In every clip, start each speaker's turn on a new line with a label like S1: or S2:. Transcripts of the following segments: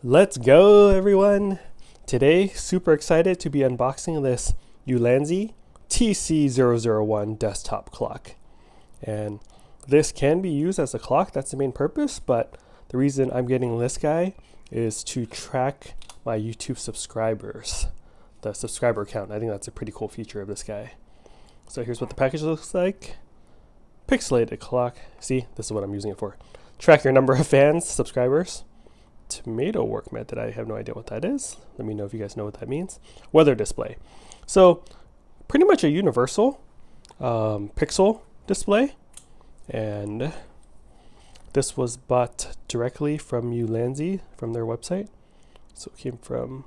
S1: Let's go, everyone! Today, super excited to be unboxing this Ulanzi TC001 desktop clock. And this can be used as a clock, that's the main purpose, but the reason I'm getting this guy is to track my YouTube subscribers, the subscriber count. I think that's a pretty cool feature of this guy. So here's what the package looks like. Pixelated clock. See, this is what I'm using it for. Track your number of fans, subscribers. Tomato work method. I have no idea what that is. Let me know if you guys know what that means. Weather display. So pretty much a universal pixel display. And this was bought directly from Ulanzi, from their website. So it came from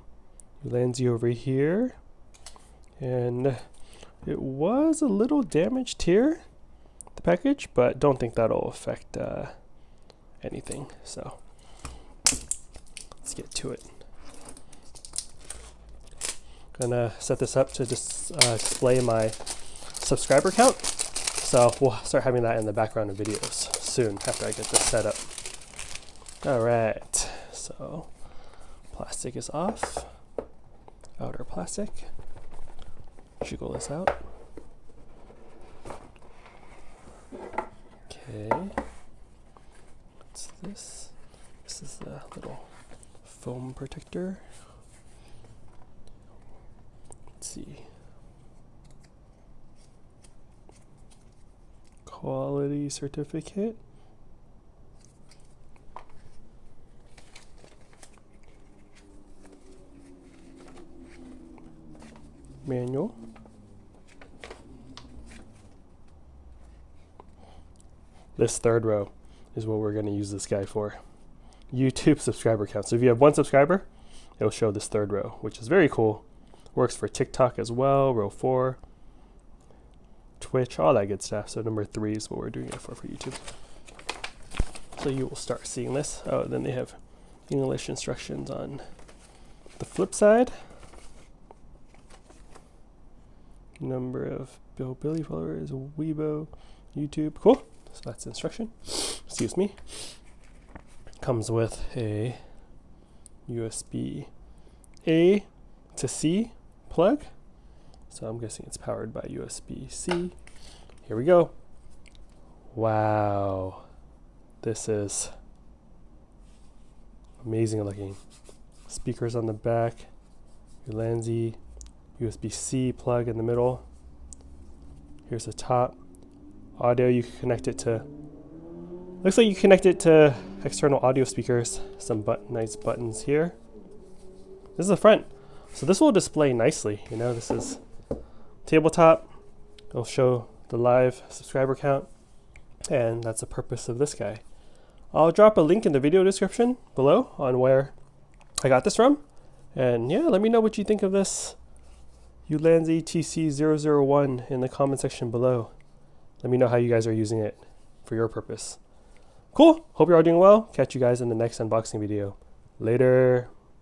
S1: Ulanzi over here. And it was a little damaged here, the package, but don't think that'll affect anything. So let's get to it. Gonna set this up to just display my subscriber count. So we'll start having that in the background of videos soon after I get this set up. All right, so plastic is off. Outer plastic. Jiggle this out. Okay. What's this? This is the little foam protector. Let's see. Quality certificate. Manual. This third row is what we're going to use this guy for. YouTube subscriber count. So if you have one subscriber, it'll show this third row, which is very cool. Works for TikTok as well, row 4, Twitch, all that good stuff. So number 3 is what we're doing it for YouTube. So you will start seeing this. Oh, then they have English instructions on the flip side. Number of Billy followers, Weibo, YouTube. Cool. So that's the instruction. Excuse me. Comes with a USB A to C plug. So I'm guessing it's powered by USB-C. Here we go. Wow. This is amazing looking. Speakers on the back. Ulanzi USB-C plug in the middle. Here's the top. Audio, you can connect it to, looks like you connect it to external audio speakers. Some nice buttons here. This is the front. So this will display nicely. You know, this is tabletop. It'll show the live subscriber count. And that's the purpose of this guy. I'll drop a link in the video description below on where I got this from. And yeah, let me know what you think of this Ulanzi TC001 in the comment section below. Let me know how you guys are using it for your purpose. Cool. Hope you're all doing well. Catch you guys in the next unboxing video. Later.